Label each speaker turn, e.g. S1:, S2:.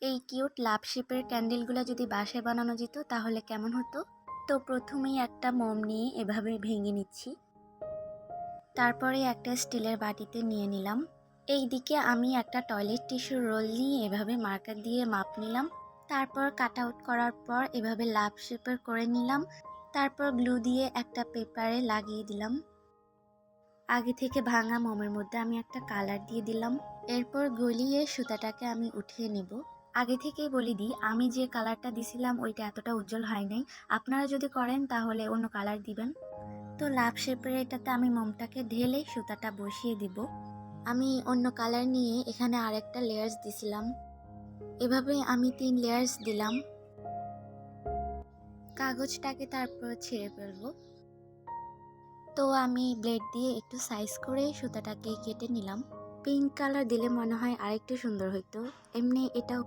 S1: এই কিউট লাভ শেপের ক্যান্ডেলগুলো যদি বাসায় বানানো যেত তাহলে কেমন হতো। তো প্রথমেই একটা মোম নিয়ে এভাবে ভেঙে নিচ্ছি, তারপরে একটা স্টিলের বাটিতে নিয়ে নিলাম। এই দিকে আমি একটা টয়লেট টিস্যুর রোল নিয়ে এভাবে মার্কার দিয়ে মাপ নিলাম, তারপর কাট আউট করার পর এভাবে লাভ শেপের করে নিলাম, তারপর গ্লু দিয়ে একটা পেপারে লাগিয়ে দিলাম। আগে থেকে ভাঙা মোমের মধ্যে আমি একটা কালার দিয়ে দিলাম, এরপর গলিয়ে সুতাটাকে আমি উঠিয়ে নেব। আগে থেকেই বলে দিই, আমি যে কালারটা দিছিলাম ওইটা এতটা উজ্জ্বল হয় নাই, আপনারা যদি করেন তাহলে অন্য কালার দিবেন। তো লাভ শেপের এটাতে আমি মোমটাকে ঢেলে সুতাটা বসিয়ে দিব। আমি অন্য কালার নিয়ে এখানে আরেকটা লেয়ার্স দিছিলাম, এভাবে আমি 3 লেয়ার্স দিলাম। কাগজটাকে তারপর ছিঁড়ে ফেলবো। তো আমি ব্লেড দিয়ে একটু সাইজ করে সুতাটাকে কেটে নিলাম। পিঙ্ক কালার দিলে মনে হয় আরেকটু সুন্দর হইতো, এমনি এটাও